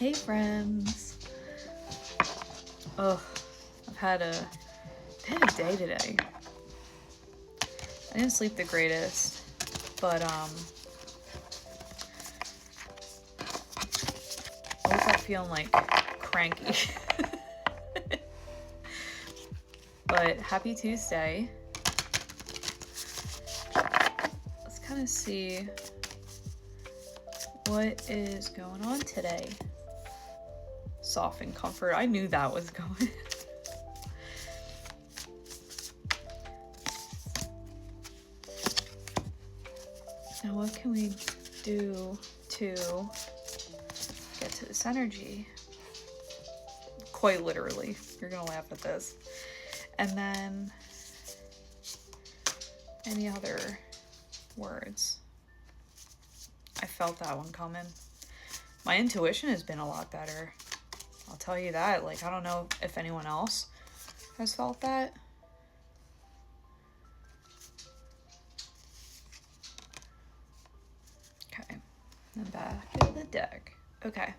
Hey friends. Ugh, I've had a day today. I didn't sleep the greatest, but I woke up feeling like cranky. But happy Tuesday. Let's kind of see what is going on today. Soften comfort. I knew that was going. Now what can we do to get to this energy? Quite literally. You're gonna laugh at this. And then any other words? I felt that one coming. My intuition has been a lot better. I'll tell you that. Like, I don't know if anyone else has felt that. Okay. And back in the deck. Okay.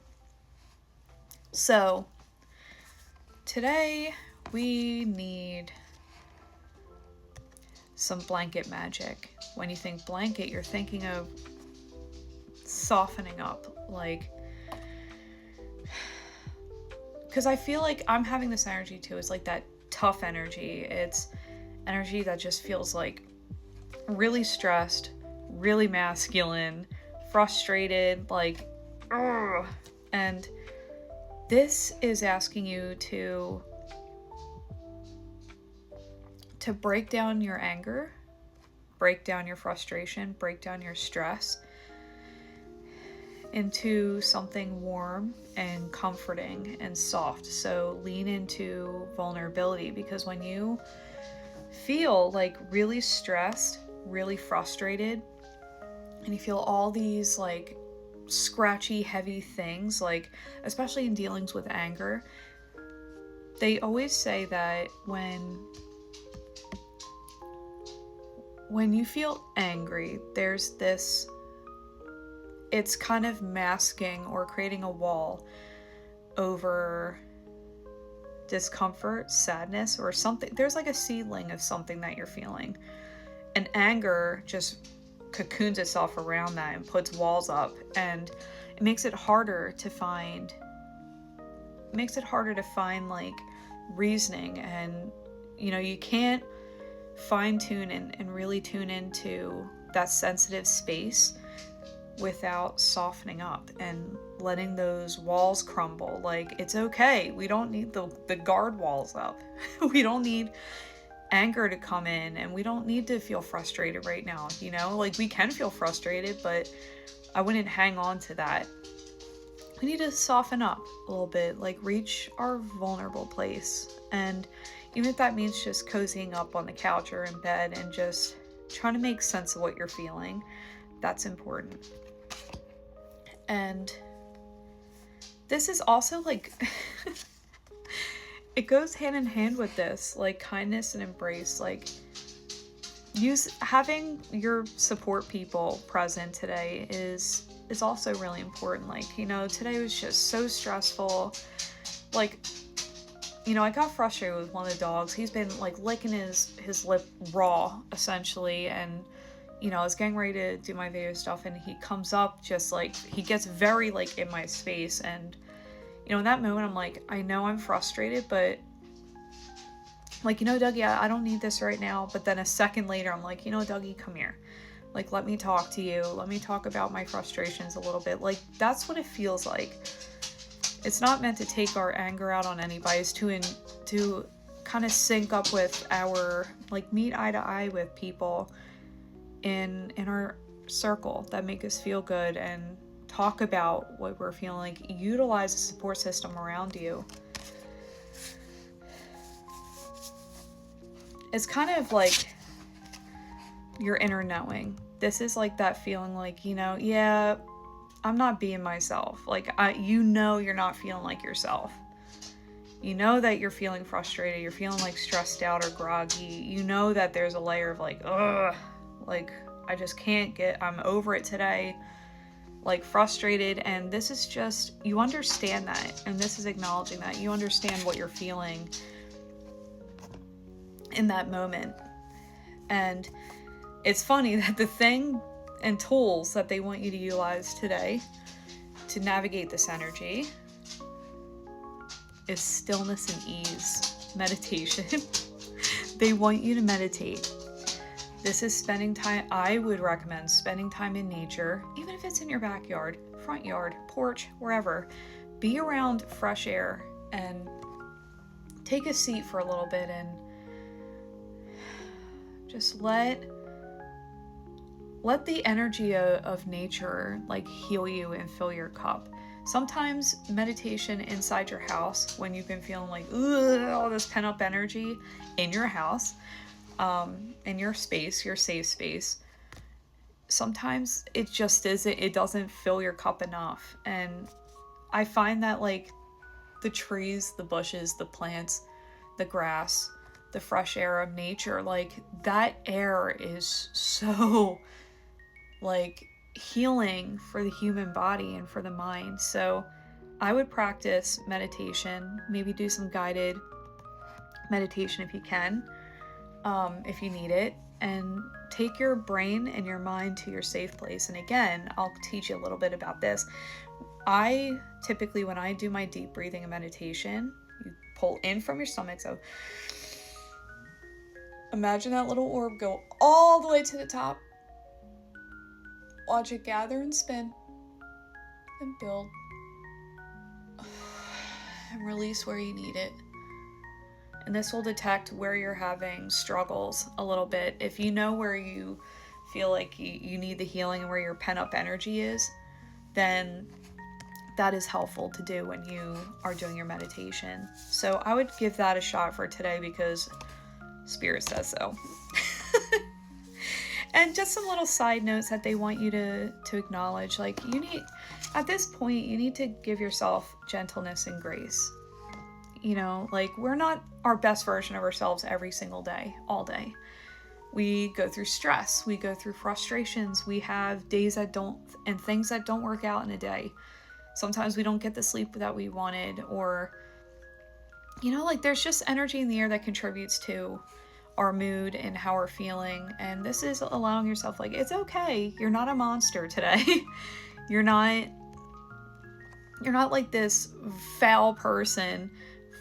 So, today we need some blanket magic. When you think blanket, you're thinking of softening up. Like, because I feel like I'm having this energy too. It's like that tough energy. It's energy that just feels like really stressed, really masculine, frustrated, like, ugh. And this is asking you to break down your anger, break down your frustration, break down your stress into something warm and comforting and soft. So lean into vulnerability, because when you feel like really stressed, really frustrated, and you feel all these like scratchy, heavy things, like especially in dealings with anger, they always say that when you feel angry, there's this, it's kind of masking or creating a wall over discomfort, sadness, or something. There's like a seedling of something that you're feeling. And anger just cocoons itself around that and puts walls up, and it makes it harder to find like reasoning, and you can't fine tune and really tune into that sensitive space without softening up and letting those walls crumble. Like, it's okay. We don't need the guard walls up. We don't need anger to come in, and we don't need to feel frustrated right now. Like, we can feel frustrated, but I wouldn't hang on to that. We need to soften up a little bit, like reach our vulnerable place. And even if that means just cozying up on the couch or in bed and just trying to make sense of what you're feeling, that's important. And this is also like, it goes hand in hand with this, like kindness and embrace. Like, having your support people present today is also really important. Like, today was just so stressful. Like, I got frustrated with one of the dogs. He's been like licking his lip raw, essentially, and I was getting ready to do my video stuff, and he comes up, just like, he gets very like in my space, and in that moment I'm like, I know I'm frustrated, but like, Dougie, I don't need this right now. But then a second later I'm like, Dougie, come here, like, let me talk to you, let me talk about my frustrations a little bit. Like, that's what it feels like. It's not meant to take our anger out on anybody. It's to kind of sync up with our, like, meet eye to eye with people in our circle that make us feel good, and talk about what we're feeling. Like, utilize a support system around you. It's kind of like your inner knowing. This is like that feeling like, yeah, I'm not being myself. Like, you're not feeling like yourself. That you're feeling frustrated, you're feeling like stressed out or groggy. That there's a layer of like, ugh, like, I just can't I'm over it today. like frustrated, and this is just, you understand that, and this is acknowledging that you understand what you're feeling in that moment. And it's funny that the thing and tools that they want you to utilize today to navigate this energy is stillness and ease, meditation. They want you to meditate. This is spending time. I would recommend spending time in nature, even if it's in your backyard, front yard, porch, wherever. Be around fresh air and take a seat for a little bit and just let the energy of nature like heal you and fill your cup. Sometimes meditation inside your house, when you've been feeling like all this pent up energy in your house, in your space, your safe space, sometimes it just isn't, it doesn't fill your cup enough. And I find that like the trees, the bushes, the plants, the grass, the fresh air of nature, like that air is so like healing for the human body and for the mind. So I would practice meditation, maybe do some guided meditation if you can, if you need it, and take your brain and your mind to your safe place. And again, I'll teach you a little bit about this. I typically, when I do my deep breathing and meditation, you pull in from your stomach. So imagine that little orb go all the way to the top. Watch it gather and spin and build and release where you need it. And this will detect where you're having struggles a little bit. If you know where you feel like you need the healing and where your pent up energy is, then that is helpful to do when you are doing your meditation. So I would give that a shot for today because Spirit says so. And just some little side notes that they want you to acknowledge. Like you need, at this point, you need to give yourself gentleness and grace. You know, like we're not our best version of ourselves every single day, all day. We go through stress, we go through frustrations, we have days that don't, and things that don't work out in a day. Sometimes we don't get the sleep that we wanted, or, you know, like there's just energy in the air that contributes to our mood and how we're feeling. And this is allowing yourself, like, it's okay. You're not a monster today. You're not like this foul person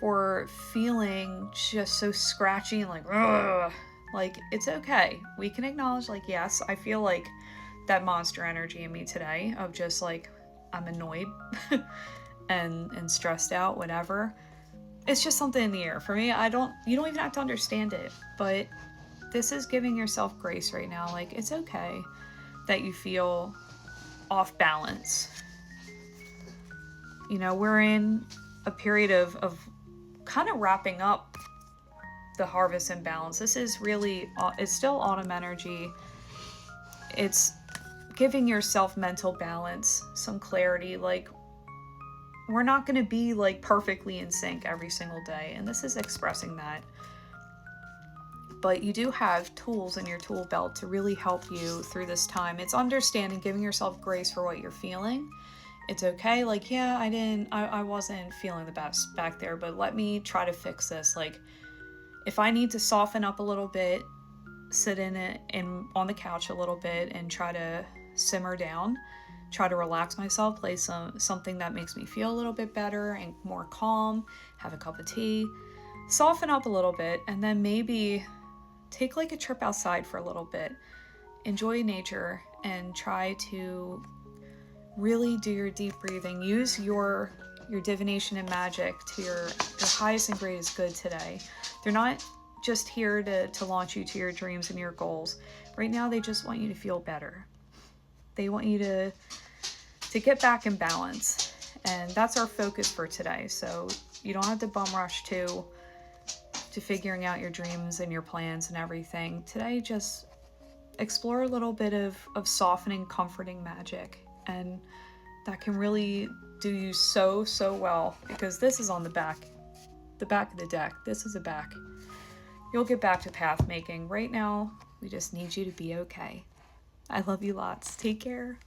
for feeling just so scratchy and like, ugh. Like, it's okay. We can acknowledge, like, yes, I feel like that monster energy in me today of just like, I'm annoyed and stressed out, whatever. It's just something in the air. For me, you don't even have to understand it, but this is giving yourself grace right now. Like, it's okay that you feel off balance. You know, we're in a period of kind of wrapping up the harvest imbalance. This is really, it's still autumn energy. It's giving yourself mental balance, some clarity. Like, we're not going to be like perfectly in sync every single day, and this is expressing that. But you do have tools in your tool belt to really help you through this time. It's understanding, giving yourself grace for what you're feeling. It's okay, like, yeah, I wasn't feeling the best back there, but let me try to fix this. Like, if I need to soften up a little bit, sit in it and on the couch a little bit and try to simmer down, try to relax myself, play something that makes me feel a little bit better and more calm, have a cup of tea, soften up a little bit, and then maybe take like a trip outside for a little bit, enjoy nature, and try to really do your deep breathing. Use your divination and magic to your highest and greatest good today. They're not just here to launch you to your dreams and your goals. Right now, they just want you to feel better. They want you to get back in balance. And that's our focus for today. So you don't have to bum rush to figuring out your dreams and your plans and everything. Today, just explore a little bit of softening, comforting magic. And that can really do you so well, because this is on the back of the deck. This is a back. You'll get back to path making. Right now, we just need you to be okay. I love you lots. Take care.